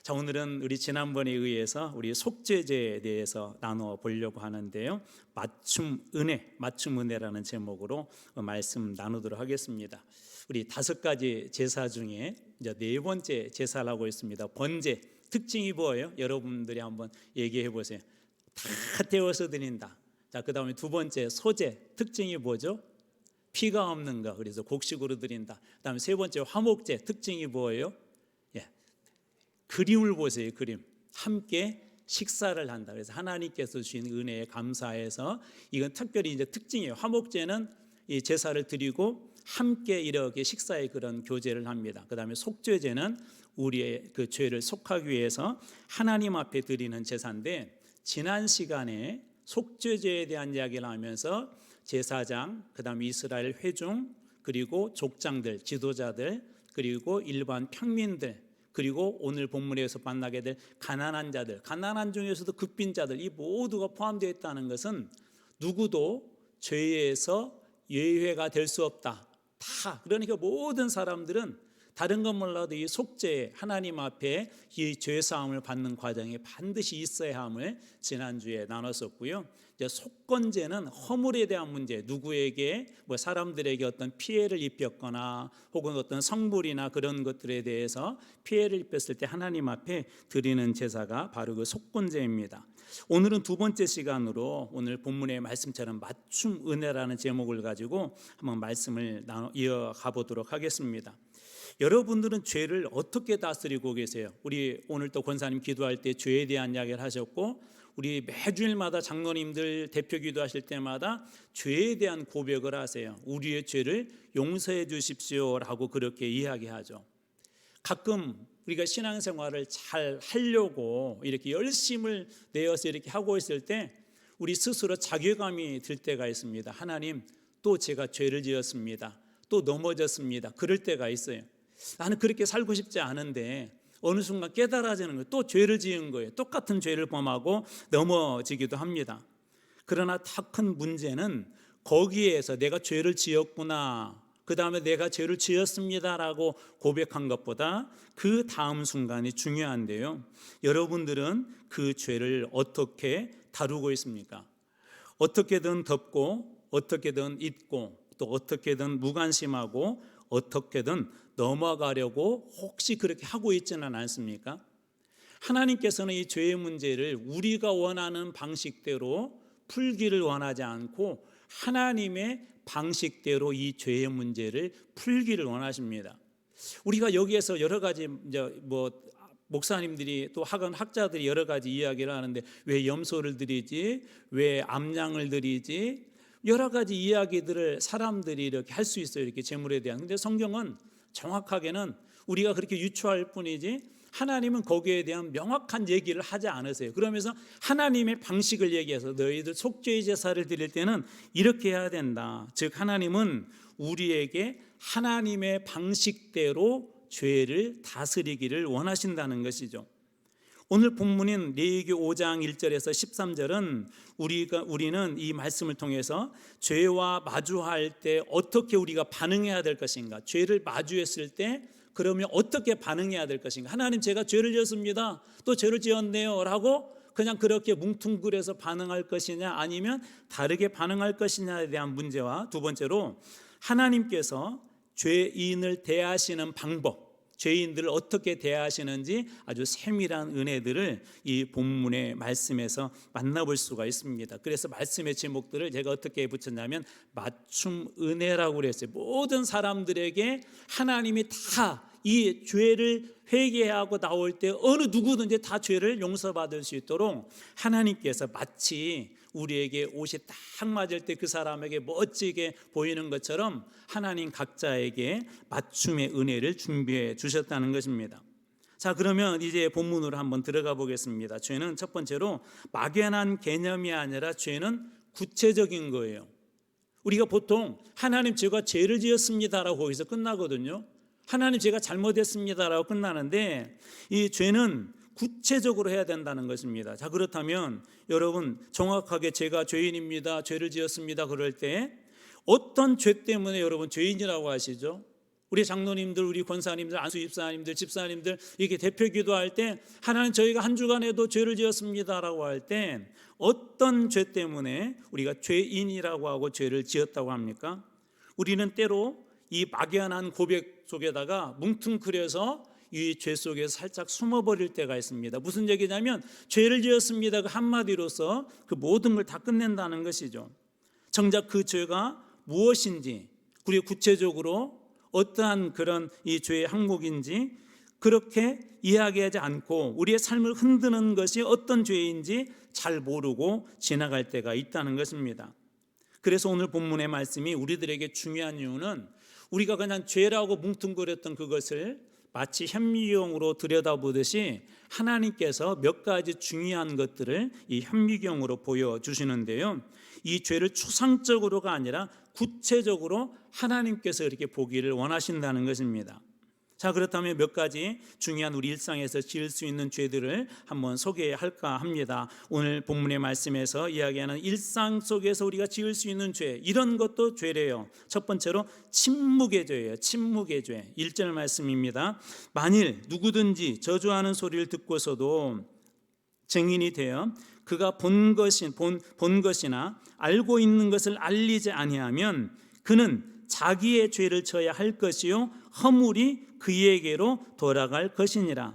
자, 오늘은 우리 지난번에 의해서 우리 속죄제에 대해서 나눠 보려고 하는데요. 맞춤 은혜라는 제목으로 말씀 나누도록 하겠습니다. 우리 5가지 제사 중에 이제 4번째 제사라고 있습니다. 번제. 특징이 뭐예요? 여러분들이 한번 얘기해 보세요. 다 태워서 드린다. 자, 그다음에 2번째 소제. 특징이 뭐죠? 피가 없는 거. 그래서 곡식으로 드린다. 그다음에 3번째 화목제. 특징이 뭐예요? 그림을 보세요. 그림. 함께 식사를 한다. 그래서 하나님께서 주신 은혜에 감사해서 이건 특별히 이제 특징이에요. 화목제는 이 제사를 드리고 함께 이렇게 식사의 그런 교제를 합니다. 그다음에 속죄제는 우리의 그 죄를 속하기 위해서 하나님 앞에 드리는 제사인데, 지난 시간에 속죄제에 대한 이야기를 하면서 제사장, 그다음에 이스라엘 회중, 그리고 족장들, 지도자들, 그리고 일반 평민들, 그리고 오늘 본문에서 만나게 될 가난한 자들, 가난한 중에서도 극빈자들, 이 모두가 포함되어 있다는 것은 누구도 죄에서 예외가 될 수 없다. 다, 그러니까 모든 사람들은 다른 건 몰라도 이 속죄, 하나님 앞에 이 죄사함을 받는 과정이 반드시 있어야 함을 지난주에 나눴었고요. 이제 속건제는 허물에 대한 문제, 누구에게 사람들에게 어떤 피해를 입혔거나 혹은 어떤 성물이나 그런 것들에 대해서 피해를 입혔을 때 하나님 앞에 드리는 제사가 바로 그 속건제입니다. 오늘은 2번째 시간으로 오늘 본문의 말씀처럼 맞춤 은혜라는 제목을 가지고 한번 말씀을 이어가 보도록 하겠습니다. 여러분들은 죄를 어떻게 다스리고 계세요? 우리 오늘 또 권사님 기도할 때 죄에 대한 이야기를 하셨고, 우리 매주일마다 장로님들 대표 기도하실 때마다 죄에 대한 고백을 하세요. 우리의 죄를 용서해 주십시오라고 그렇게 이야기하죠. 가끔 우리가 신앙생활을 잘 하려고 이렇게 열심을 내어서 이렇게 하고 있을 때 우리 스스로 자괴감이 들 때가 있습니다. 하나님, 또 제가 죄를 지었습니다. 또 넘어졌습니다. 그럴 때가 있어요. 나는 그렇게 살고 싶지 않은데 어느 순간 깨달아지는 거예요. 또 죄를 지은 거예요. 똑같은 죄를 범하고 넘어지기도 합니다. 그러나 더 큰 문제는 거기에서 내가 죄를 지었구나, 그 다음에 내가 죄를 지었습니다라고 고백한 것보다 그 다음 순간이 중요한데요. 여러분들은 그 죄를 어떻게 다루고 있습니까? 어떻게든 덮고, 어떻게든 잊고, 또 어떻게든 무관심하고, 어떻게든 넘어가려고 혹시 그렇게 하고 있지는 않습니까? 하나님께서는 이 죄의 문제를 우리가 원하는 방식대로 풀기를 원하지 않고 하나님의 방식대로 이 죄의 문제를 풀기를 원하십니다. 우리가 여기에서 여러 가지 목사님들이 또 학자들이 여러 가지 이야기를 하는데, 왜 염소를 드리지, 왜 암양을 드리지, 여러 가지 이야기들을 사람들이 이렇게 할 수 있어요. 이렇게 제물에 대한. 근데 성경은 정확하게는 우리가 그렇게 유추할 뿐이지 하나님은 거기에 대한 명확한 얘기를 하지 않으세요. 그러면서 하나님의 방식을 얘기해서 너희들 속죄의 제사를 드릴 때는 이렇게 해야 된다. 즉 하나님은 우리에게 하나님의 방식대로 죄를 다스리기를 원하신다는 것이죠. 오늘 본문인 레위기 5장 1절에서 13절은 우리는 이 말씀을 통해서 죄와 마주할 때 어떻게 우리가 반응해야 될 것인가, 죄를 마주했을 때 그러면 어떻게 반응해야 될 것인가, 하나님 제가 죄를 지었습니다, 또 죄를 지었네요 라고 그냥 그렇게 뭉뚱그려서 반응할 것이냐, 아니면 다르게 반응할 것이냐에 대한 문제와, 2번째로 하나님께서 죄인을 대하시는 방법, 죄인들을 어떻게 대하시는지 아주 세밀한 은혜들을 이 본문의 말씀에서 만나볼 수가 있습니다. 그래서 말씀의 제목들을 제가 어떻게 붙였냐면 맞춤 은혜라고 그랬어요. 모든 사람들에게 하나님이 다 이 죄를 회개하고 나올 때 어느 누구든지 다 죄를 용서받을 수 있도록 하나님께서 마치 우리에게 옷이 딱 맞을 때 그 사람에게 멋지게 보이는 것처럼 하나님 각자에게 맞춤의 은혜를 준비해 주셨다는 것입니다. 자, 그러면 이제 본문으로 한번 들어가 보겠습니다. 죄는 첫 번째로 막연한 개념이 아니라 죄는 구체적인 거예요. 우리가 보통 하나님 제가 죄를 지었습니다라고 거기서 끝나거든요. 하나님 제가 잘못했습니다라고 끝나는데, 이 죄는 구체적으로 해야 된다는 것입니다. 자, 그렇다면 여러분 정확하게 제가 죄인입니다, 죄를 지었습니다 그럴 때 어떤 죄 때문에 여러분 죄인이라고 하시죠? 우리 장로님들, 우리 권사님들, 안수 집사님들, 집사님들 이렇게 대표 기도할 때 하나님 저희가 한 주간에도 죄를 지었습니다라고 할 때 어떤 죄 때문에 우리가 죄인이라고 하고 죄를 지었다고 합니까? 우리는 때로 이 막연한 고백 속에다가 뭉뚱그려서 이 죄 속에서 살짝 숨어버릴 때가 있습니다. 무슨 얘기냐면 죄를 지었습니다 그 한마디로서 그 모든 걸 다 끝낸다는 것이죠. 정작 그 죄가 무엇인지, 그리고 구체적으로 어떠한 그런 이 죄의 항목인지 그렇게 이야기하지 않고 우리의 삶을 흔드는 것이 어떤 죄인지 잘 모르고 지나갈 때가 있다는 것입니다. 그래서 오늘 본문의 말씀이 우리들에게 중요한 이유는 우리가 그냥 죄라고 뭉뚱그렸던 그것을 마치 현미경으로 들여다보듯이 하나님께서 몇 가지 중요한 것들을 이 현미경으로 보여주시는데요, 이 죄를 추상적으로가 아니라 구체적으로 하나님께서 이렇게 보기를 원하신다는 것입니다. 자, 그렇다면 몇 가지 중요한 우리 일상에서 지을 수 있는 죄들을 한번 소개할까 합니다. 오늘 본문의 말씀에서 이야기하는 일상 속에서 우리가 지을 수 있는 죄, 이런 것도 죄래요. 첫 번째로 침묵의 죄예요. 침묵의 죄. 1절 말씀입니다. 만일 누구든지 저주하는 소리를 듣고서도 증인이 되어 그가 본 것이나 알고 있는 것을 알리지 아니하면 그는 자기의 죄를 져야 할 것이요 허물이 그에게로 돌아갈 것이니라.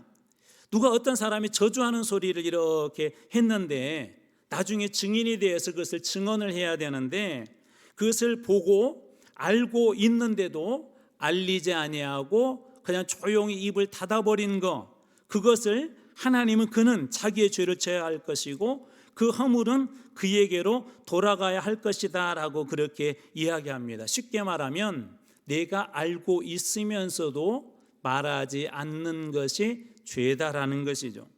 누가 어떤 사람이 저주하는 소리를 이렇게 했는데 나중에 증인이 되어서 그것을 증언을 해야 되는데 그것을 보고 알고 있는데도 알리지 아니하고 그냥 조용히 입을 닫아버린 거, 그것을 하나님은 그는 자기의 죄를 져야 할 것이고 그 허물은 그에게로 돌아가야 할 것이다 라고 그렇게 이야기합니다. 쉽게 말하면 내가 알고 있으면서도 말하지 않는 것이 죄다라는 것이죠.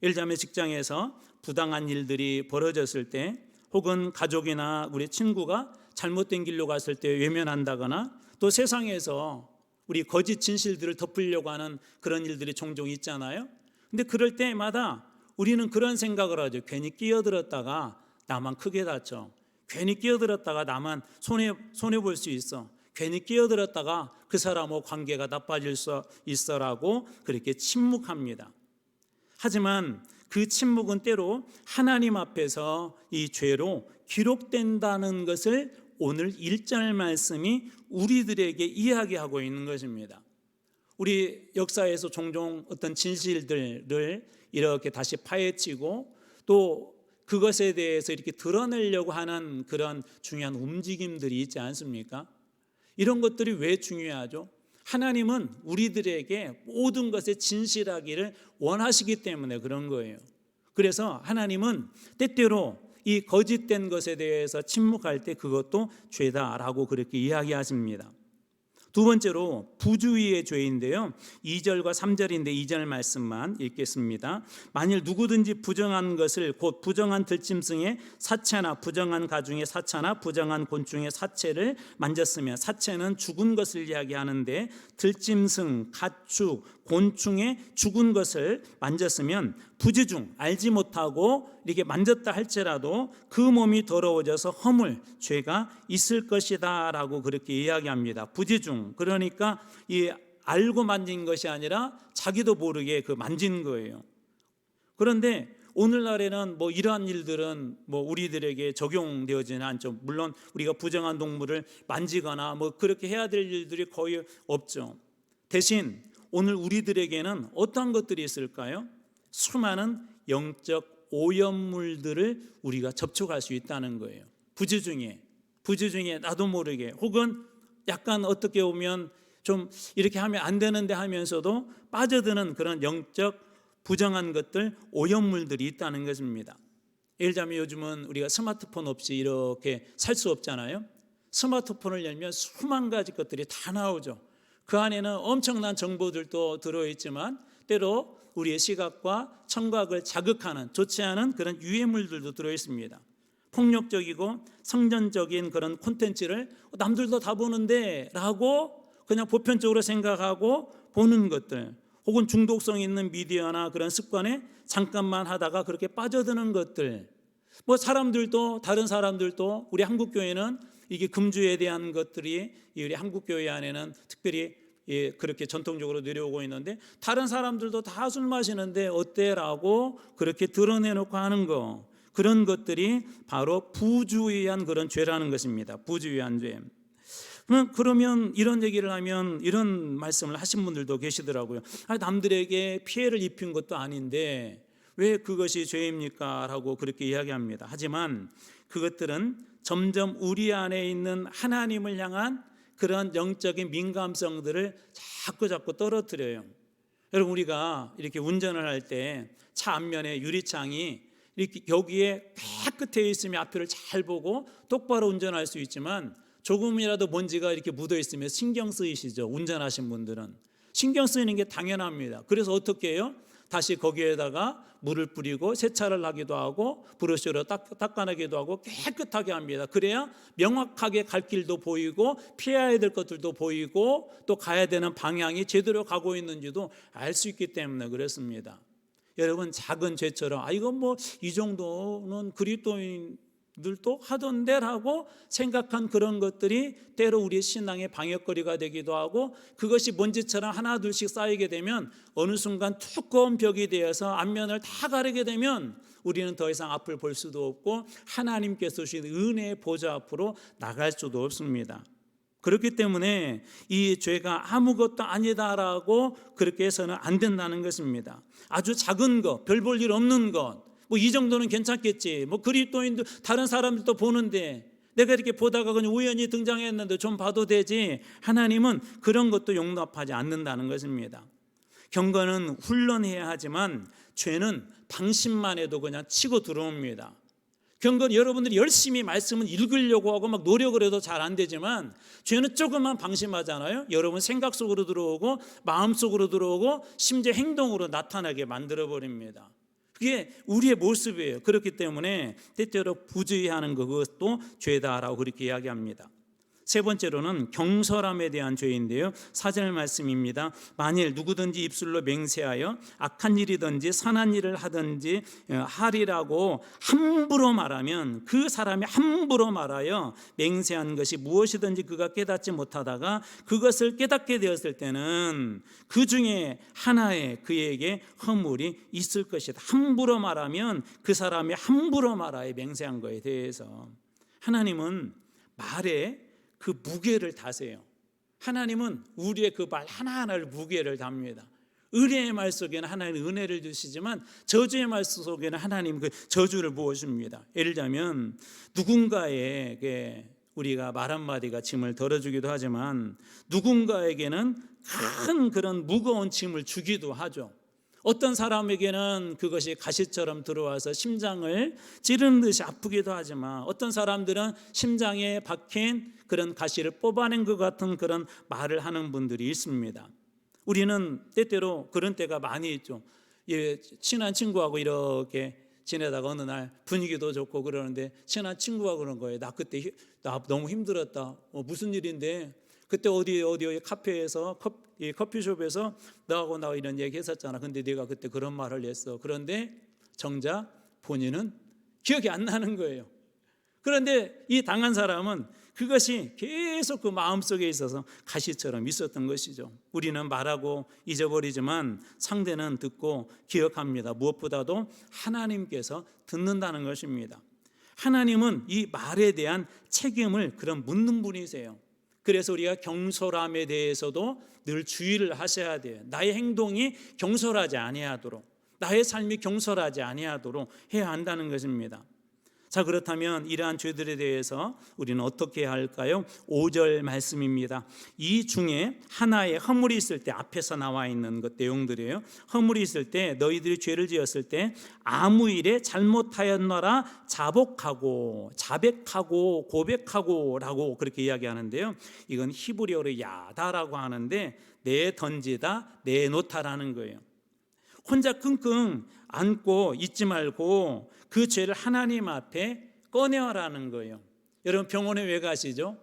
예를 들자면 직장에서 부당한 일들이 벌어졌을 때, 혹은 가족이나 우리 친구가 잘못된 길로 갔을 때 외면한다거나, 또 세상에서 우리 거짓 진실들을 덮으려고 하는 그런 일들이 종종 있잖아요. 근데 그럴 때마다 우리는 그런 생각을 하죠. 괜히 끼어들었다가 나만 크게 다쳐. 괜히 끼어들었다가 나만 손해볼 수 있어. 괜히 끼어들었다가 그 사람하고 관계가 나빠질 수 있어라고 그렇게 침묵합니다. 하지만 그 침묵은 때로 하나님 앞에서 이 죄로 기록된다는 것을 오늘 1절 말씀이 우리들에게 이야기하고 있는 것입니다. 우리 역사에서 종종 어떤 진실들을 이렇게 다시 파헤치고 또 그것에 대해서 이렇게 드러내려고 하는 그런 중요한 움직임들이 있지 않습니까? 이런 것들이 왜 중요하죠? 하나님은 우리들에게 모든 것에 진실하기를 원하시기 때문에 그런 거예요. 그래서 하나님은 때때로 이 거짓된 것에 대해서 침묵할 때 그것도 죄다라고 그렇게 이야기하십니다. 두 번째로 부주의의 죄인데요, 2절과 3절인데 2절 말씀만 읽겠습니다. 만일 누구든지 부정한 것을, 곧 부정한 들짐승의 사체나 부정한 가중의 사체나 부정한 곤충의 사체를 만졌으면, 사체는 죽은 것을 이야기하는데 들짐승, 가축, 곤충의 죽은 것을 만졌으면 부지중, 알지 못하고 이렇게 만졌다 할지라도 그 몸이 더러워져서 허물, 죄가 있을 것이다 라고 그렇게 이야기합니다. 부지중, 그러니까 이 알고 만진 것이 아니라 자기도 모르게 그 만진 거예요. 그런데 오늘날에는 뭐 이러한 일들은 뭐 우리들에게 적용되어지는 않죠. 물론 우리가 부정한 동물을 만지거나 뭐 그렇게 해야 될 일들이 거의 없죠. 대신 오늘 우리들에게는 어떤 것들이 있을까요? 수많은 영적 오염물들을 우리가 접촉할 수 있다는 거예요. 부지중에 나도 모르게, 혹은 약간 어떻게 보면 좀 이렇게 하면 안 되는데 하면서도 빠져드는 그런 영적 부정한 것들, 오염물들이 있다는 것입니다. 예를 들자면 요즘은 우리가 스마트폰 없이 이렇게 살 수 없잖아요. 스마트폰을 열면 수만 가지 것들이 다 나오죠. 그 안에는 엄청난 정보들도 들어있지만 때로 우리의 시각과 청각을 자극하는 좋지 않은 그런 유해물들도 들어있습니다. 폭력적이고 성전적인 그런 콘텐츠를 남들도 다 보는데 라고 그냥 보편적으로 생각하고 보는 것들, 혹은 중독성 있는 미디어나 그런 습관에 잠깐만 하다가 그렇게 빠져드는 것들, 뭐 사람들도, 다른 사람들도 우리 한국교회는 이게 금주에 대한 것들이 우리 한국 교회 안에는 특별히 그렇게 전통적으로 내려오고 있는데, 다른 사람들도 다 술 마시는데 어때라고 그렇게 드러내놓고 하는 거, 그런 것들이 바로 부주의한 그런 죄라는 것입니다. 부주의한 죄. 그러면 이런 얘기를 하면 이런 말씀을 하신 분들도 계시더라고요. 남들에게 피해를 입힌 것도 아닌데 왜 그것이 죄입니까? 라고 그렇게 이야기합니다. 하지만 그것들은 점점 우리 안에 있는 하나님을 향한 그런 영적인 민감성들을 자꾸 떨어뜨려요. 여러분, 우리가 이렇게 운전을 할 때 차 앞면에 유리창이 이렇게 여기에 깨끗해 있으면 앞을 잘 보고 똑바로 운전할 수 있지만, 조금이라도 먼지가 이렇게 묻어 있으면 신경 쓰이시죠? 운전하신 분들은 신경 쓰이는 게 당연합니다. 그래서 어떻게 해요? 다시 거기에다가 물을 뿌리고 세차를 하기도 하고 브러쉬로 닦아내기도 하고 깨끗하게 합니다. 그래야 명확하게 갈 길도 보이고 피해야 될 것들도 보이고 또 가야 되는 방향이 제대로 가고 있는지도 알 수 있기 때문에 그렇습니다. 여러분, 작은 죄처럼 이건 뭐 이 정도는 그리스도인들도 하던데라고 생각한 그런 것들이 때로 우리의 신앙의 방역거리가 되기도 하고, 그것이 먼지처럼 하나 둘씩 쌓이게 되면 어느 순간 두꺼운 벽이 되어서 앞면을 다 가리게 되면 우리는 더 이상 앞을 볼 수도 없고 하나님께서 주신 은혜의 보좌 앞으로 나갈 수도 없습니다. 그렇기 때문에 이 죄가 아무것도 아니다라고 그렇게 해서는 안 된다는 것입니다. 아주 작은 것, 별 볼 일 없는 것, 뭐 이 정도는 괜찮겠지, 뭐 그리스도인들 다른 사람들도 보는데 내가 이렇게 보다가 그냥 우연히 등장했는데 좀 봐도 되지, 하나님은 그런 것도 용납하지 않는다는 것입니다. 경건은 훈련해야 하지만 죄는 방심만 해도 그냥 치고 들어옵니다. 경건, 여러분들이 열심히 말씀을 읽으려고 하고 막 노력을 해도 잘 안 되지만 죄는 조금만 방심하잖아요. 여러분 생각 속으로 들어오고 마음 속으로 들어오고 심지어 행동으로 나타나게 만들어 버립니다. 그게 우리의 모습이에요. 그렇기 때문에 때때로 부주의하는 그것도 죄다라고 그렇게 이야기합니다. 세 번째로는 경솔함에 대한 죄인데요, 4절 말씀입니다. 만일 누구든지 입술로 맹세하여 악한 일이든지 선한 일을 하든지 하리라고 함부로 말하면, 그 사람이 함부로 말하여 맹세한 것이 무엇이든지 그가 깨닫지 못하다가 그것을 깨닫게 되었을 때는 그 중에 하나에 그에게 허물이 있을 것이다. 함부로 말하면 그 사람이 함부로 말하여 맹세한 것에 대해서 하나님은 말에 그 무게를 다세요. 하나님은 우리의 그 말 하나하나를 무게를 답니다. 은혜의 말 속에는 하나님 은혜를 주시지만 저주의 말 속에는 하나님 그 저주를 부어줍니다. 예를 들자면 누군가에게 우리가 말 한마디가 짐을 덜어주기도 하지만 누군가에게는 큰 그런 무거운 짐을 주기도 하죠. 어떤 사람에게는 그것이 가시처럼 들어와서 심장을 찌르는 듯이 아프기도 하지만 어떤 사람들은 심장에 박힌 그런 가시를 뽑아낸 것 같은 그런 말을 하는 분들이 있습니다. 우리는 때때로 그런 때가 많이 있죠. 친한 친구하고 이렇게 지내다가 어느 날 분위기도 좋고 그러는데 친한 친구가 그런 거예요. 나 그때 나 너무 힘들었다. 무슨 일인데 그때 어디 카페에서 커피숍에서 너하고 나 이런 얘기 했었잖아. 근데 네가 그때 그런 말을 했어. 그런데 정작 본인은 기억이 안 나는 거예요. 그런데 이 당한 사람은 그것이 계속 그 마음속에 있어서 가시처럼 있었던 것이죠. 우리는 말하고 잊어버리지만 상대는 듣고 기억합니다. 무엇보다도 하나님께서 듣는다는 것입니다. 하나님은 이 말에 대한 책임을 그런 묻는 분이세요. 그래서 우리가 경솔함에 대해서도 늘 주의를 하셔야 돼요. 나의 행동이 경솔하지 아니하도록, 나의 삶이 경솔하지 아니하도록 해야 한다는 것입니다. 자, 그렇다면 이러한 죄들에 대해서 우리는 어떻게 해야 할까요? 5절 말씀입니다. 이 중에 하나의 허물이 있을 때, 앞에서 나와 있는 것 내용들이에요. 허물이 있을 때 너희들이 죄를 지었을 때 아무 일에 잘못하였노라 자백하고 고백하고 라고 그렇게 이야기하는데요, 이건 히브리어로 야다라고 하는데 내던지다, 내놓다라는 거예요. 혼자 끙끙 안고 있지 말고 그 죄를 하나님 앞에 꺼내라는 거예요. 여러분, 병원에 왜 가시죠?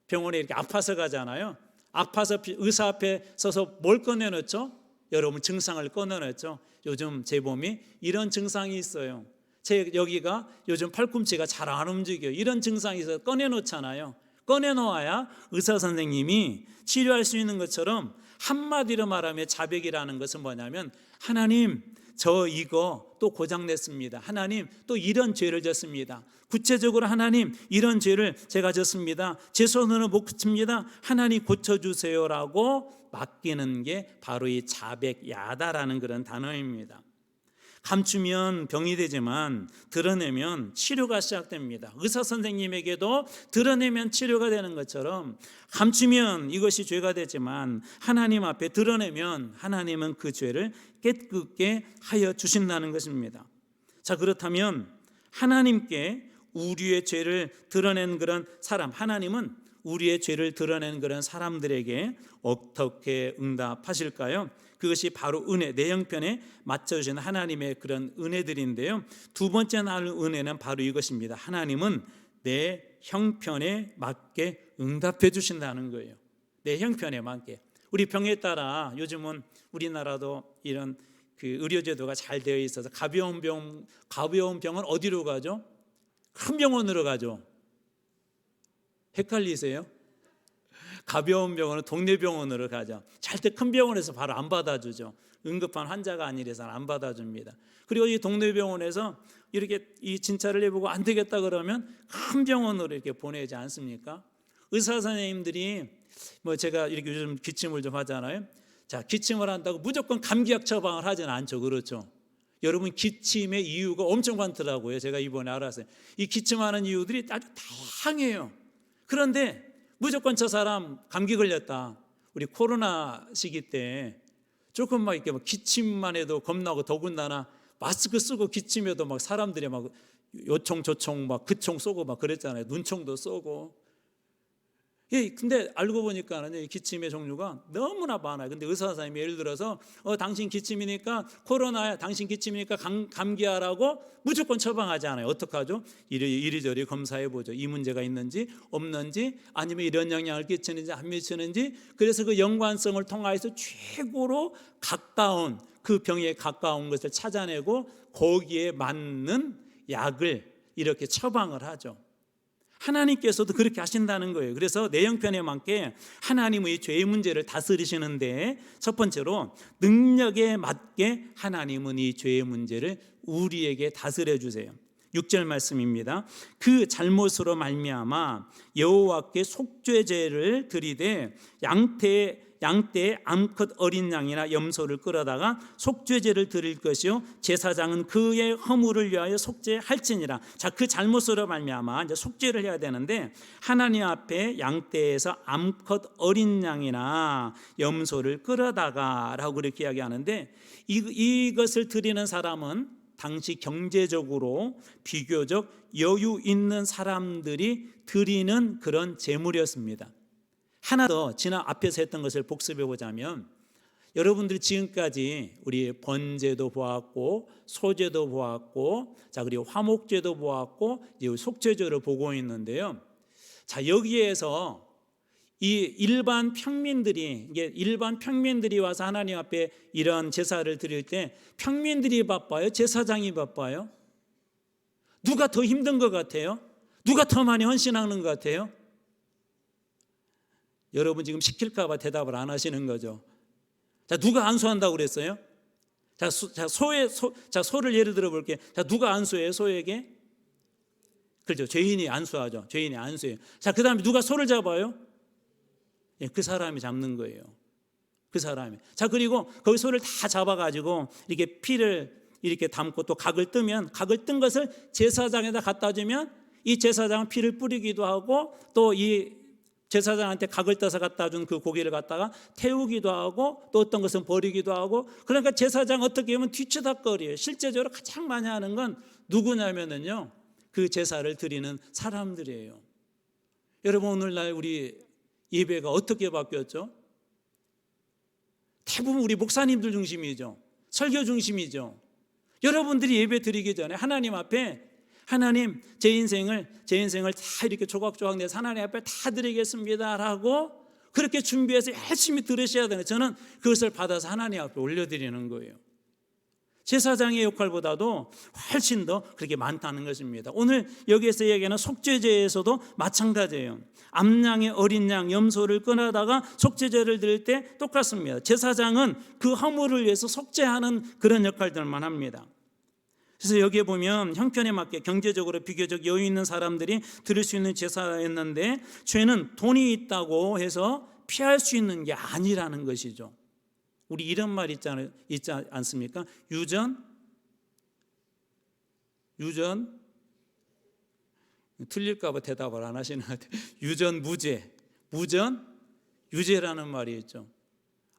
병원에 이렇게 아파서 가잖아요. 아파서 의사 앞에 서서 뭘 꺼내놓죠? 여러분, 증상을 꺼내놓죠. 요즘 제 몸이 이런 증상이 있어요. 제 여기가 요즘 팔꿈치가 잘 안 움직여요. 이런 증상이 있어서 꺼내놓잖아요. 꺼내놓아야 의사 선생님이 치료할 수 있는 것처럼 한마디로 말하면 자백이라는 것은 뭐냐면 하나님 저 이거 또 고장냈습니다. 하나님 또 이런 죄를 졌습니다. 구체적으로 하나님 이런 죄를 제가 졌습니다. 제 손으로 못 고칩니다. 하나님 고쳐주세요라고 맡기는 게 바로 이 자백야다라는 그런 단어입니다. 감추면 병이 되지만 드러내면 치료가 시작됩니다. 의사 선생님에게도 드러내면 치료가 되는 것처럼 감추면 이것이 죄가 되지만 하나님 앞에 드러내면 하나님은 그 죄를 깨끗게 하여 주신다는 것입니다. 자, 그렇다면 하나님께 우리의 죄를 드러낸 그런 사람, 하나님은 우리의 죄를 드러낸 그런 사람들에게 어떻게 응답하실까요? 그것이 바로 은혜, 내 형편에 맞춰주신 하나님의 그런 은혜들인데요. 두 번째 나눌 은혜는 바로 이것입니다. 하나님은 내 형편에 맞게 응답해 주신다는 거예요. 내 형편에 맞게. 우리 병에 따라 요즘은 우리나라도 이런 그 의료제도가 잘 되어 있어서 가벼운 병은 어디로 가죠? 큰 병원으로 가죠. 헷갈리세요? 가벼운 병원은 동네 병원으로 가죠. 절대 큰 병원에서 바로 안 받아주죠. 응급한 환자가 아니라서는 안 받아줍니다. 그리고 이 동네 병원에서 이렇게 이 진찰을 해보고 안 되겠다 그러면 큰 병원으로 이렇게 보내지 않습니까? 의사 선생님들이 뭐 제가 이렇게 요즘 기침을 좀 하잖아요. 자, 기침을 한다고 무조건 감기약 처방을 하지는 않죠. 그렇죠? 여러분 기침의 이유가 엄청 많더라고요. 제가 이번에 알았어요. 이 기침하는 이유들이 아주 다양해요. 그런데 무조건 저 사람 감기 걸렸다. 우리 코로나 시기 때 조금 막 이렇게 막 기침만 해도 겁나고 더군다나 마스크 쓰고 기침해도 막 사람들이 막 요총 조총 막 그총 쏘고 막 그랬잖아요. 눈총도 쏘고. 예, 근데 알고 보니까는 이 기침의 종류가 너무나 많아요. 근데 의사 선생님이 예를 들어서 당신 기침이니까 코로나야, 당신 기침이니까 감기야라고 무조건 처방하지 않아요. 어떡하죠? 이리저리 검사해 보죠. 이 문제가 있는지 없는지 아니면 이런 영향을 끼치는지 안 미치는지. 그래서 그 연관성을 통해서 최고로 가까운 그 병에 가까운 것을 찾아내고 거기에 맞는 약을 이렇게 처방을 하죠. 하나님께서도 그렇게 하신다는 거예요. 그래서 내 형편에 맞게 하나님의 죄의 문제를 다스리시는데 첫 번째로 능력에 맞게 하나님은 이 죄의 문제를 우리에게 다스려 주세요. 6절 말씀입니다. 그 잘못으로 말미암아 여호와께 속죄제를 드리되 양떼의 암컷 어린 양이나 염소를 끌어다가 속죄제를 드릴 것이요 제사장은 그의 허물을 위하여 속죄할지니라. 자, 그 잘못으로 말미암아 이제 속죄를 해야 되는데 하나님 앞에 양떼에서 암컷 어린 양이나 염소를 끌어다가라고 그렇게 이야기하는데 이것을 드리는 사람은 당시 경제적으로 비교적 여유 있는 사람들이 드리는 그런 제물이었습니다. 하나 더 지난 앞에서 했던 것을 복습해 보자면 여러분들이 지금까지 우리 번제도 보았고 소제도 보았고 자 그리고 화목제도 보았고 이제 속죄제를 보고 있는데요. 자, 여기에서 이 일반 평민들이 와서 하나님 앞에 이런 제사를 드릴 때 평민들이 바빠요? 제사장이 바빠요? 누가 더 힘든 것 같아요? 누가 더 많이 헌신하는 것 같아요? 여러분 지금 시킬까 봐 대답을 안 하시는 거죠. 자, 누가 안수한다고 그랬어요? 소를 예를 들어 볼게요. 자, 누가 안수해요? 소에게? 그렇죠. 죄인이 안수하죠. 죄인이 안수해요. 자, 그 다음에 누가 소를 잡아요? 예, 그 사람이 잡는 거예요. 그 사람이. 자, 그리고 거기 소를 다 잡아가지고 이렇게 피를 이렇게 담고 또 각을 뜨면 각을 뜬 것을 제사장에다 갖다 주면 이 제사장은 피를 뿌리기도 하고 또 이 제사장한테 각을 떠서 갖다 준 그 고기를 갖다가 태우기도 하고 또 어떤 것은 버리기도 하고 그러니까 제사장 어떻게 보면 뒤치다거리예요. 실제적으로 가장 많이 하는 건 누구냐면요. 그 제사를 드리는 사람들이에요. 여러분 오늘날 우리 예배가 어떻게 바뀌었죠? 대부분 우리 목사님들 중심이죠. 설교 중심이죠. 여러분들이 예배 드리기 전에 하나님 앞에 하나님 제 인생을 다 이렇게 조각조각 내서 하나님 앞에 다 드리겠습니다라고 그렇게 준비해서 열심히 들으셔야 되는 저는 그것을 받아서 하나님 앞에 올려드리는 거예요. 제사장의 역할보다도 훨씬 더 그렇게 많다는 것입니다. 오늘 여기에서 얘기하는 속죄제에서도 마찬가지예요. 암양의 어린 양 염소를 꺼내다가 속죄제를 드릴 때 똑같습니다. 제사장은 그 허물을 위해서 속죄하는 그런 역할들만 합니다. 그래서 여기에 보면 형편에 맞게 경제적으로 비교적 여유 있는 사람들이 드릴 수 있는 제사였는데, 죄는 돈이 있다고 해서 피할 수 있는 게 아니라는 것이죠. 우리 이런 말 있지 않습니까? 유전 틀릴까 봐 대답을 안 하시는 것 같아요. 유전무죄, 유죄라는 말이 있죠.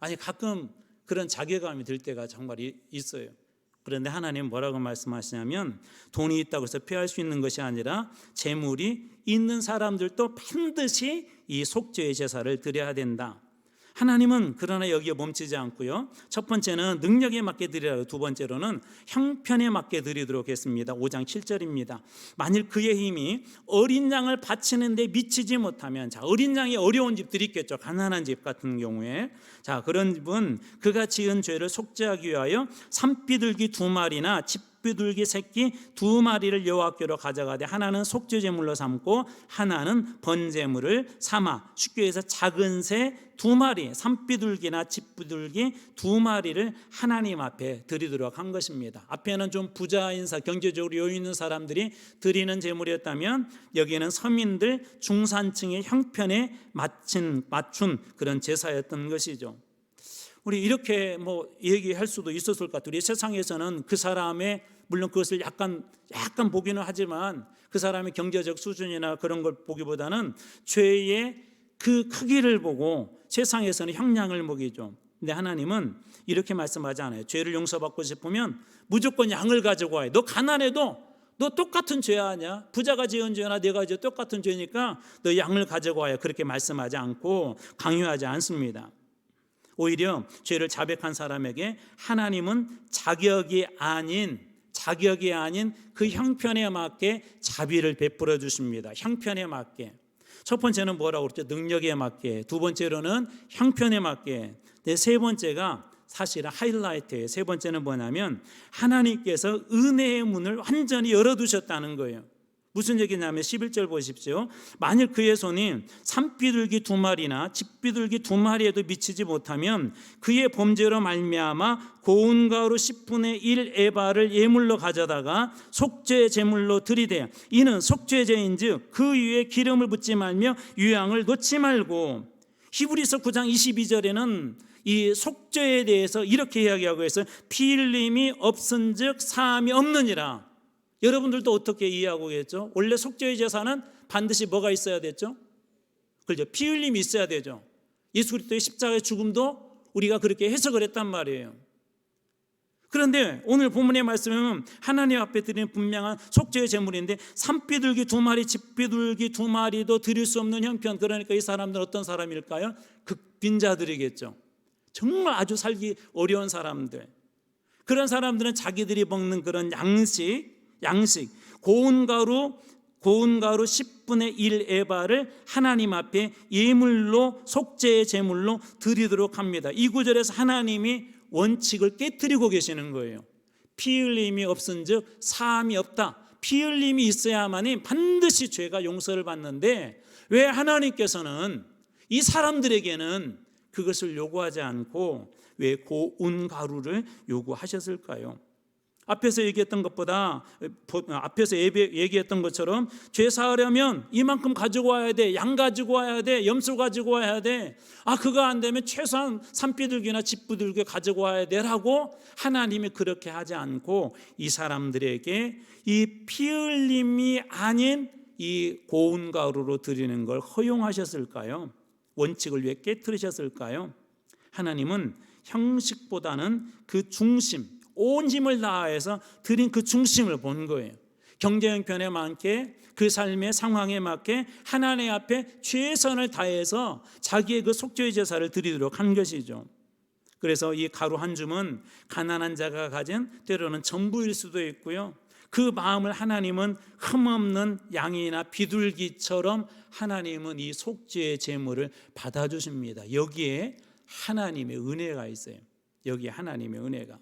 아니, 가끔 그런 자괴감이 들 때가 정말 있어요. 그런데 하나님 뭐라고 말씀하시냐면, 돈이 있다고 해서 피할 수 있는 것이 아니라 재물이 있는 사람들도 반드시 이 속죄의 제사를 드려야 된다. 하나님은 그러나 여기에 멈추지 않고요, 첫 번째는 능력에 맞게 드리라고, 두 번째로는 형편에 맞게 드리도록 했습니다. 5장 7절입니다. 만일 그의 힘이 어린 양을 바치는 데 미치지 못하면, 자, 어린 양이 어려운 집들이 있겠죠. 가난한 집 같은 경우에, 자, 그런 집은 그가 지은 죄를 속죄하기 위하여 산비둘기 2마리나 집비둘기 새끼 2마리를 여호와께로 가져가되, 하나는 속죄 제물로 삼고 하나는 번제물을 삼아, 쉽게 해서 작은 새 2마리, 산비둘기나 집비둘기 2마리를 하나님 앞에 드리도록 한 것입니다. 앞에는 좀 부자인사, 경제적으로 여유 있는 사람들이 드리는 제물이었다면, 여기에는 서민들, 중산층의 형편에 맞춘 그런 제사였던 것이죠. 우리 이렇게 얘기할 수도 있었을 것 같아요. 우리 세상에서는 그 사람의, 물론 그것을 약간 보기는 하지만, 그 사람의 경제적 수준이나 그런 걸 보기보다는 죄의 그 크기를 보고 세상에서는 형량을 먹이죠. 근데 하나님은 이렇게 말씀하지 않아요. 죄를 용서받고 싶으면 무조건 양을 가지고 와요. 너 가난해도 너 똑같은 죄 아니야? 부자가 지은 죄나 내가 지은 똑같은 죄니까 너 양을 가지고 와요. 그렇게 말씀하지 않고 강요하지 않습니다. 오히려 죄를 자백한 사람에게 하나님은 자격이 아닌 그 형편에 맞게 자비를 베풀어 주십니다. 형편에 맞게. 첫 번째는 뭐라고 그랬죠? 능력에 맞게. 두 번째로는 형편에 맞게. 세 번째가 사실은 하이라이트예요. 세 번째는 뭐냐면, 하나님께서 은혜의 문을 완전히 열어두셨다는 거예요. 무슨 얘기냐면 11절 보십시오. 만일 그의 손이 산비둘기 2마리나 집비둘기 2마리에도 미치지 못하면 그의 범죄로 말미암아 고운 가루 10분의 1 에바를 예물로 가져다가 속죄 제물로 드리되, 이는 속죄제인즉 그 위에 기름을 붓지 말며 유향을 놓지 말고. 히브리서 9장 22절에는 이 속죄에 대해서 이렇게 이야기하고 있어요. 피 흘림이 없은즉 사함이 없느니라. 여러분들도 어떻게 이해하고 계시죠? 원래 속죄의 제사는 반드시 뭐가 있어야 됐죠? 그렇죠? 피 흘림이 있어야 되죠. 예수 그리스도의 십자가의 죽음도 우리가 그렇게 해석을 했단 말이에요. 그런데 오늘 본문의 말씀은 하나님 앞에 드리는 분명한 속죄의 제물인데, 산비둘기 2마리, 집비둘기 2마리도 드릴 수 없는 형편. 그러니까 이 사람들은 어떤 사람일까요? 극빈자들이겠죠. 정말 아주 살기 어려운 사람들. 그런 사람들은 자기들이 먹는 그런 양식, 고운 가루 10분의 1 에바를 하나님 앞에 예물로, 속죄의 제물로 드리도록 합니다. 이 구절에서 하나님이 원칙을 깨뜨리고 계시는 거예요. 피 흘림이 없은즉 사함이 없다. 피 흘림이 있어야만이 반드시 죄가 용서를 받는데, 왜 하나님께서는 이 사람들에게는 그것을 요구하지 않고 왜 고운 가루를 요구하셨을까요? 앞에서 얘기했던 것처럼 죄 사하려면 이만큼 가지고 와야 돼, 양 가지고 와야 돼, 염소 가지고 와야 돼. 그거 안 되면 최소한 산비둘기나 집비둘기 가지고 와야 돼라고 하나님이 그렇게 하지 않고 이 사람들에게 이 피 흘림이 아닌 이 고운 가루로 드리는 걸 허용하셨을까요? 원칙을 왜 깨뜨리셨을까요? 하나님은 형식보다는 그 중심, 온 힘을 다해서 드린 그 중심을 본 거예요. 경제 형편에 맞게, 그 삶의 상황에 맞게 하나님 앞에 최선을 다해서 자기의 그 속죄의 제사를 드리도록 한 것이죠. 그래서 이 가루 한 줌은 가난한 자가 가진 때로는 전부일 수도 있고요, 그 마음을 하나님은 흠없는 양이나 비둘기처럼 하나님은 이 속죄의 제물을 받아주십니다. 여기에 하나님의 은혜가 있어요. 여기에 하나님의 은혜가.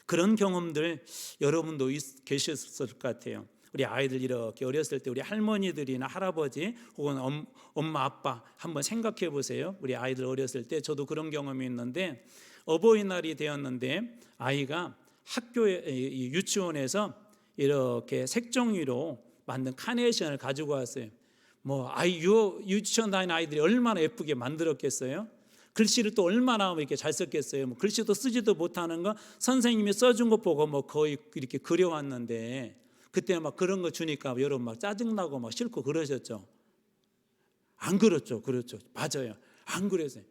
그런 경험들 여러분도 계셨을 것 같아요. 우리 아이들 이렇게 어렸을 때 우리 할머니들이나 할아버지 혹은 엄마 아빠 한번 생각해 보세요. 우리 아이들 어렸을 때 저도 그런 경험이 있는데, 어버이날이 되었는데 아이가 학교에 유치원에서 이렇게 색종이로 만든 카네이션을 가지고 왔어요. 유치원 다니는 아이들이 얼마나 예쁘게 만들었겠어요? 글씨를 또 얼마나 이렇게 잘 썼겠어요? 글씨도 쓰지도 못하는 거 선생님이 써준 거 보고 거의 이렇게 그려왔는데, 그때 막 그런 거 주니까 여러분 막 짜증나고 막 싫고 그러셨죠? 안 그렇죠? 그렇죠. 맞아요. 안 그랬어요.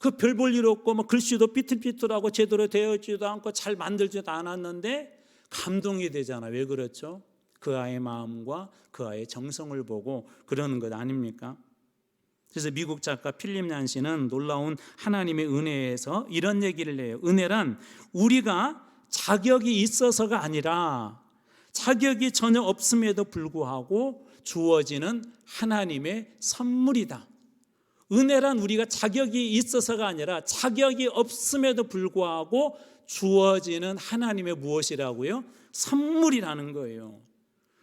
그 별 볼 일 없고 글씨도 삐뚤삐뚤하고 제대로 되어 있지도 않고 잘 만들지도 않았는데 감동이 되잖아. 왜 그렇죠? 그 아이의 마음과 그 아이의 정성을 보고 그러는 것 아닙니까? 그래서 미국 작가 필립 얀시는 놀라운 하나님의 은혜에서 이런 얘기를 해요. 은혜란 우리가 자격이 있어서가 아니라 자격이 전혀 없음에도 불구하고 주어지는 하나님의 선물이다. 은혜란 우리가 자격이 있어서가 아니라 자격이 없음에도 불구하고 주어지는 하나님의 무엇이라고요? 선물이라는 거예요.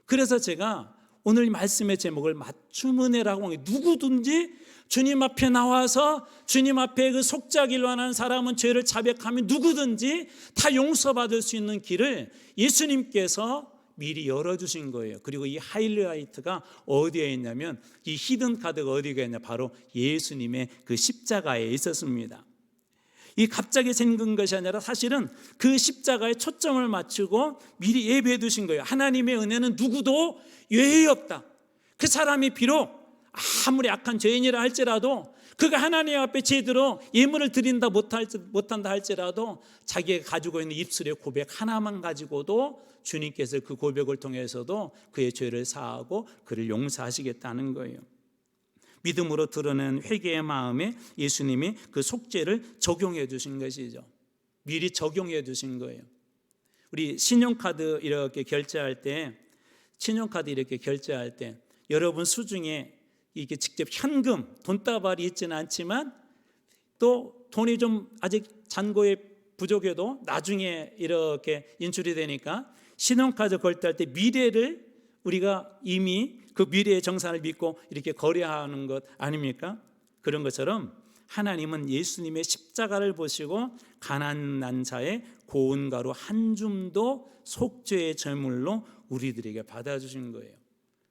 그래서 제가 오늘 말씀의 제목을 맞춤 은혜라고 하는, 누구든지 주님 앞에 나와서 주님 앞에 그 속죄하기를 원하는 사람은 죄를 자백하면 누구든지 다 용서받을 수 있는 길을 예수님께서 미리 열어주신 거예요. 그리고 이 하이라이트가 어디에 있냐면, 이 히든 카드가 어디에 있냐, 바로 예수님의 그 십자가에 있었습니다. 이 갑자기 생긴 것이 아니라 사실은 그 십자가에 초점을 맞추고 미리 예배해 두신 거예요. 하나님의 은혜는 누구도 예외 없다. 그 사람이 비록 아무리 악한 죄인이라 할지라도, 그가 하나님 앞에 제대로 예물을 드린다 못한다 할지라도 자기가 가지고 있는 입술의 고백 하나만 가지고도 주님께서 그 고백을 통해서도 그의 죄를 사하고 그를 용서하시겠다는 거예요. 믿음으로 드러낸 회개의 마음에 예수님이 그 속죄를 적용해 주신 것이죠. 미리 적용해 주신 거예요. 우리 신용카드 이렇게 결제할 때 여러분 수중에 이게 직접 현금, 돈다발이 있지는 않지만 또 돈이 좀 아직 잔고에 부족해도 나중에 이렇게 인출이 되니까 신용카드 결제할 때 미래를 우리가 이미 그 미래의 정산을 믿고 이렇게 거래하는 것 아닙니까? 그런 것처럼 하나님은 예수님의 십자가를 보시고 가난한 자의 고운 가루 한 줌도 속죄의 제물로 우리들에게 받아주신 거예요.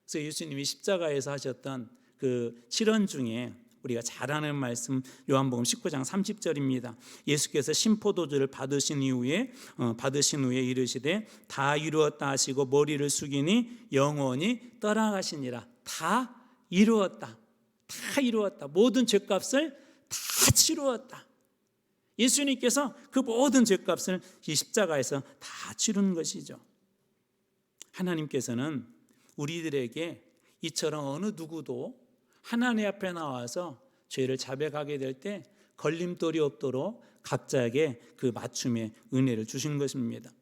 그래서 예수님이 십자가에서 하셨던 그 실언 중에 우리가 잘 아는 말씀, 요한복음 19장 30절입니다. 예수께서 신포도주를 받으신 후에 이르시되 다 이루었다 하시고 머리를 숙이니 영원히 떠나가시니라. 다 이루었다. 모든 죄값을 다 치루었다. 예수님께서 그 모든 죄값을 이 십자가에서 다 치른 것이죠. 하나님께서는 우리들에게 이처럼 어느 누구도 하나님 앞에 나와서 죄를 자백하게 될 때 걸림돌이 없도록 각자에게 그 맞춤의 은혜를 주신 것입니다.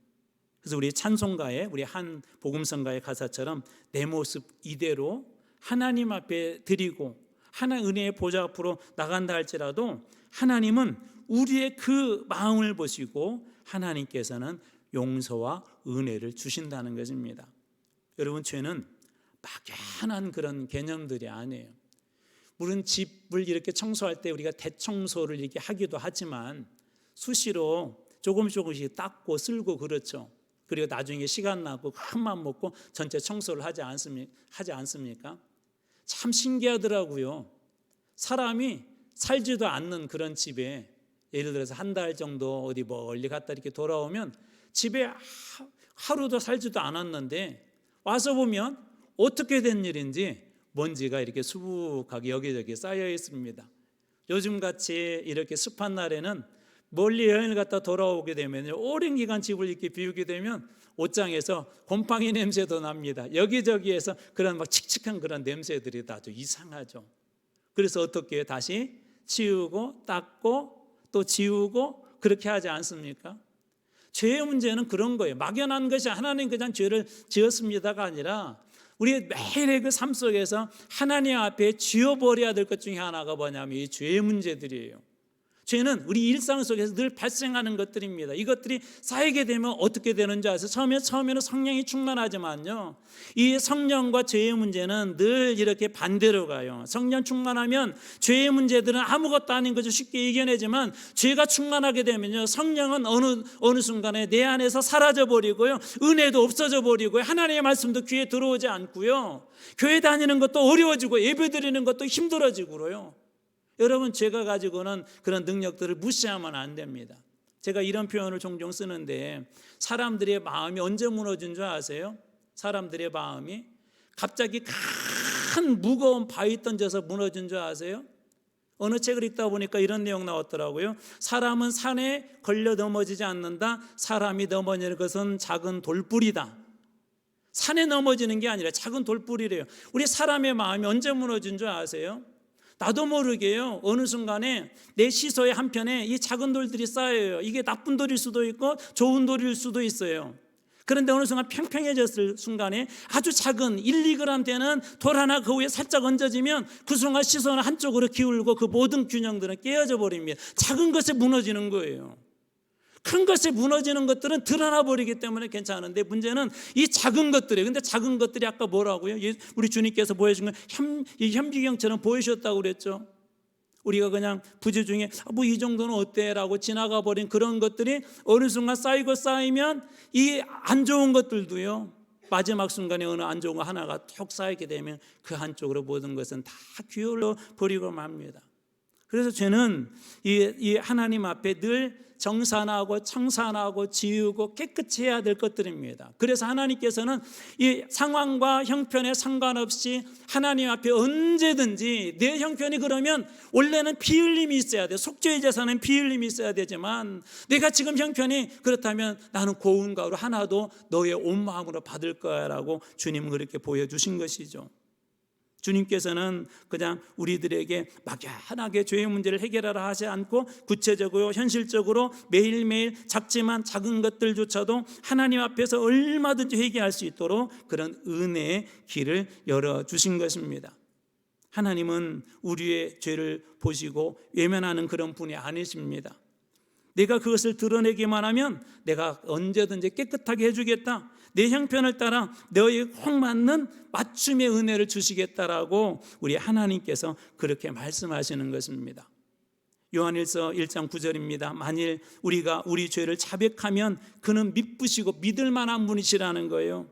그래서 우리 찬송가에, 우리 한 복음성가의 가사처럼 내 모습 이대로 하나님 앞에 드리고 하나님 은혜의 보좌 앞으로 나간다 할지라도 하나님은 우리의 그 마음을 보시고 하나님께서는 용서와 은혜를 주신다는 것입니다. 여러분, 죄는 막연한 그런 개념들이 아니에요. 물론 집을 이렇게 청소할 때 우리가 대청소를 이렇게 하기도 하지만 수시로 조금씩 닦고 쓸고 그렇죠. 그리고 나중에 시간 나고 큰맘 먹고 전체 청소를 하지 않습니까? 참 신기하더라고요. 사람이 살지도 않는 그런 집에 예를 들어서 한 달 정도 어디 멀리 갔다 이렇게 돌아오면 집에 하루도 살지도 않았는데 와서 보면 어떻게 된 일인지 먼지가 이렇게 수북하게 여기저기 쌓여 있습니다. 요즘같이 이렇게 습한 날에는 멀리 여행을 갔다 돌아오게 되면 오랜 기간 집을 이렇게 비우게 되면 옷장에서 곰팡이 냄새도 납니다. 여기저기에서 그런 막 칙칙한 그런 냄새들이 아주 이상하죠. 그래서 어떻게 해요? 다시 치우고 닦고 또 지우고 그렇게 하지 않습니까? 죄의 문제는 그런 거예요. 막연한 것이 하나님 그냥 죄를 지었습니다가 아니라 우리의 매일의 그 삶 속에서 하나님 앞에 지워버려야 될 것 중에 하나가 뭐냐면 이 죄의 문제들이에요. 죄는 우리 일상 속에서 늘 발생하는 것들입니다. 이것들이 쌓이게 되면 어떻게 되는지 아세요? 처음에는 성령이 충만하지만요, 이 성령과 죄의 문제는 늘 이렇게 반대로 가요. 성령 충만하면 죄의 문제들은 아무것도 아닌 것을 쉽게 이겨내지만, 죄가 충만하게 되면요, 성령은 어느 순간에 내 안에서 사라져 버리고요, 은혜도 없어져 버리고요, 하나님의 말씀도 귀에 들어오지 않고요, 교회 다니는 것도 어려워지고 예배 드리는 것도 힘들어지고 그래요. 여러분, 죄가 가지고는 그런 능력들을 무시하면 안 됩니다. 제가 이런 표현을 종종 쓰는데, 사람들의 마음이 언제 무너진 줄 아세요? 사람들의 마음이 갑자기 큰 무거운 바위 던져서 무너진 줄 아세요? 어느 책을 읽다 보니까 이런 내용 나왔더라고요. 사람은 산에 걸려 넘어지지 않는다. 사람이 넘어지는 것은 작은 돌뿌리다. 산에 넘어지는 게 아니라 작은 돌뿌리래요. 우리 사람의 마음이 언제 무너진 줄 아세요? 나도 모르게요, 어느 순간에 내 시소의 한편에 이 작은 돌들이 쌓여요. 이게 나쁜 돌일 수도 있고 좋은 돌일 수도 있어요. 그런데 어느 순간 평평해졌을 순간에 아주 작은 1-2g 되는 돌 하나 그 위에 살짝 얹어지면 그 순간 시선은 한쪽으로 기울고 그 모든 균형들은 깨어져 버립니다. 작은 것에 무너지는 거예요. 큰 것에 무너지는 것들은 드러나 버리기 때문에 괜찮은데, 문제는 이 작은 것들이에요. 근데 작은 것들이 아까 뭐라고요? 우리 주님께서 보여준 건 현미경처럼 보이셨다고 그랬죠. 우리가 그냥 부재 중에 뭐 이 정도는 어때? 라고 지나가 버린 그런 것들이 어느 순간 쌓이고 쌓이면 이 안 좋은 것들도요, 마지막 순간에 어느 안 좋은 거 하나가 톡 쌓이게 되면 그 한쪽으로 모든 것은 다 기울어 버리고 맙니다. 그래서 죄는 이 하나님 앞에 늘 정산하고 청산하고 지우고 깨끗이 해야 될 것들입니다. 그래서 하나님께서는 이 상황과 형편에 상관없이 하나님 앞에 언제든지, 내 형편이 그러면 원래는 피 흘림이 있어야 돼. 속죄의 제사는 피 흘림이 있어야 되지만, 내가 지금 형편이 그렇다면 나는 고운 가루 하나도 너의 온 마음으로 받을 거야 라고 주님은 그렇게 보여주신 것이죠. 주님께서는 그냥 우리들에게 막연하게 죄의 문제를 해결하라 하지 않고, 구체적으로 현실적으로 매일매일 작지만 작은 것들조차도 하나님 앞에서 얼마든지 회개할 수 있도록 그런 은혜의 길을 열어주신 것입니다. 하나님은 우리의 죄를 보시고 외면하는 그런 분이 아니십니다. 내가 그것을 드러내기만 하면 내가 언제든지 깨끗하게 해주겠다, 내 형편을 따라 너에게 꼭 맞는 맞춤의 은혜를 주시겠다라고 우리 하나님께서 그렇게 말씀하시는 것입니다. 요한일서 1장 9절입니다. 만일 우리가 우리 죄를 자백하면 그는 미쁘시고 믿을 만한 분이시라는 거예요.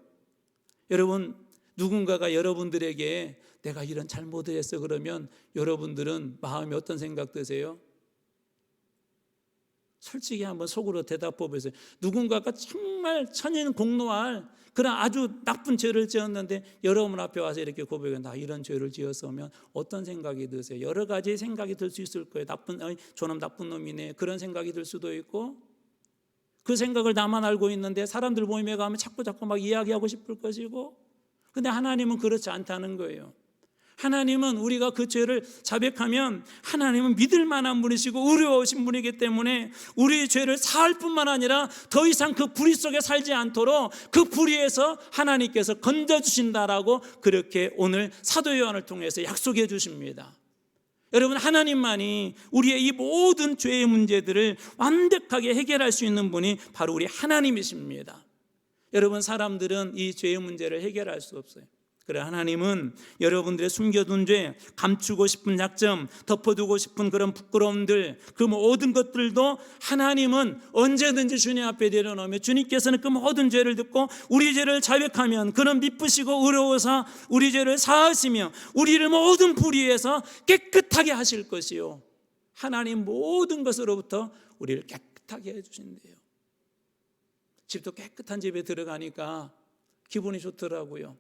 여러분, 누군가가 여러분들에게 내가 이런 잘못을 했어 그러면 여러분들은 마음에 어떤 생각 드세요? 솔직히 한번 속으로 대답해 보세요. 누군가가 정말 천인공노할 그런 아주 나쁜 죄를 지었는데 여러분 앞에 와서 이렇게 고백해, 나 이런 죄를 지었으면 어떤 생각이 드세요? 여러 가지 생각이 들 수 있을 거예요. 저놈 나쁜 놈이네, 그런 생각이 들 수도 있고, 그 생각을 나만 알고 있는데 사람들 모임에 가면 자꾸 막 이야기하고 싶을 것이고, 근데 하나님은 그렇지 않다는 거예요. 하나님은 우리가 그 죄를 자백하면 하나님은 믿을 만한 분이시고 의로우신 분이기 때문에 우리의 죄를 사할 뿐만 아니라 더 이상 그 불의 속에 살지 않도록 그 불의에서 하나님께서 건져주신다라고 그렇게 오늘 사도 요한을 통해서 약속해 주십니다. 여러분, 하나님만이 우리의 이 모든 죄의 문제들을 완벽하게 해결할 수 있는 분이 바로 우리 하나님이십니다. 여러분, 사람들은 이 죄의 문제를 해결할 수 없어요. 그래, 하나님은 여러분들의 숨겨둔 죄, 감추고 싶은 약점, 덮어두고 싶은 그런 부끄러움들, 그 모든 것들도 하나님은 언제든지 주님 앞에 내려놓으며, 주님께서는 그 모든 죄를 듣고 우리 죄를 자백하면 그는 미쁘시고 의로워서 우리 죄를 사하시며 우리를 모든 불의에서 깨끗하게 하실 것이요, 하나님 모든 것으로부터 우리를 깨끗하게 해주신대요. 집도 깨끗한 집에 들어가니까 기분이 좋더라고요.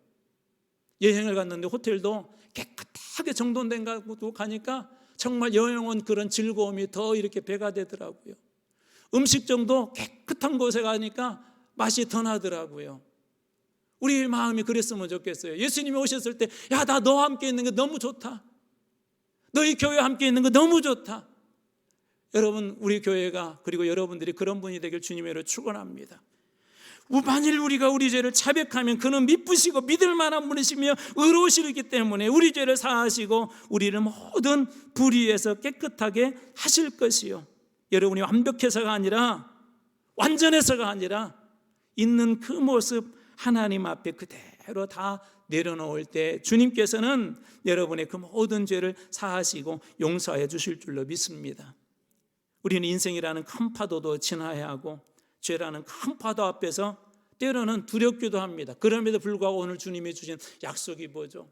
여행을 갔는데 호텔도 깨끗하게 정돈된 곳 가니까 정말 여행 온 그런 즐거움이 더 이렇게 배가 되더라고요. 음식점도 깨끗한 곳에 가니까 맛이 더 나더라고요. 우리 마음이 그랬으면 좋겠어요. 예수님이 오셨을 때, 야, 나 너와 함께 있는 게 너무 좋다, 너희 교회와 함께 있는 거 너무 좋다. 여러분, 우리 교회가, 그리고 여러분들이 그런 분이 되길 주님으로 축원합니다. 만일 우리가 우리 죄를 자백하면 그는 미쁘시고 믿을 만한 분이시며 의로우시기 때문에 우리 죄를 사하시고 우리를 모든 불의에서 깨끗하게 하실 것이요. 여러분이 완벽해서가 아니라 완전해서가 아니라 있는 그 모습 하나님 앞에 그대로 다 내려놓을 때 주님께서는 여러분의 그 모든 죄를 사하시고 용서해 주실 줄로 믿습니다. 우리는 인생이라는 큰 파도도 지나야 하고 죄라는 큰 파도 앞에서 때로는 두렵기도 합니다. 그럼에도 불구하고 오늘 주님이 주신 약속이 뭐죠?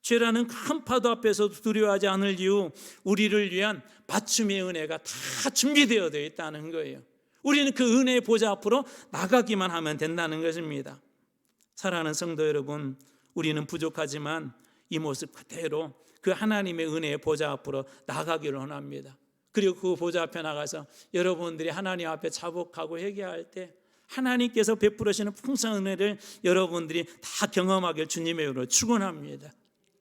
죄라는 큰 파도 앞에서도 두려워하지 않을 이유, 우리를 위한 맞춤의 은혜가 다 준비되어 있다는 거예요. 우리는 그 은혜의 보좌 앞으로 나가기만 하면 된다는 것입니다. 사랑하는 성도 여러분, 우리는 부족하지만 이 모습 그대로 그 하나님의 은혜의 보좌 앞으로 나가기를 원합니다. 그리고 그 보좌 앞에 나가서 여러분들이 하나님 앞에 자복하고 회개할 때 하나님께서 베풀으시는 풍성한 은혜를 여러분들이 다 경험하길 주님의 이름으로 축원합니다.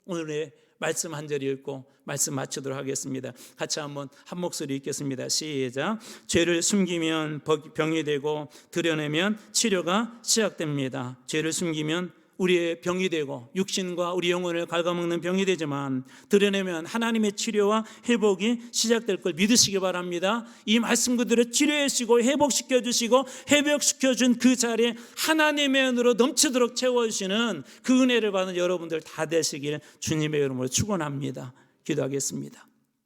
오늘의 말씀 한 절 읽고 말씀 마치도록 하겠습니다. 같이 한번 한 목소리 읽겠습니다. 시작. 죄를 숨기면 병이 되고 드러내면 치료가 시작됩니다. 죄를 숨기면 우리의 병이 되고 육신과 우리 영혼을 갉아먹는 병이 되지만 드러내면 하나님의 치료와 회복이 시작될 걸 믿으시기 바랍니다. 이 말씀 그대로 치료해 주시고 회복시켜 주시고 회복시켜 준 그 자리에 하나님의 은혜로 넘치도록 채워주시는 그 은혜를 받은 여러분들 다 되시길 주님의 이름으로 축원합니다. 기도하겠습니다.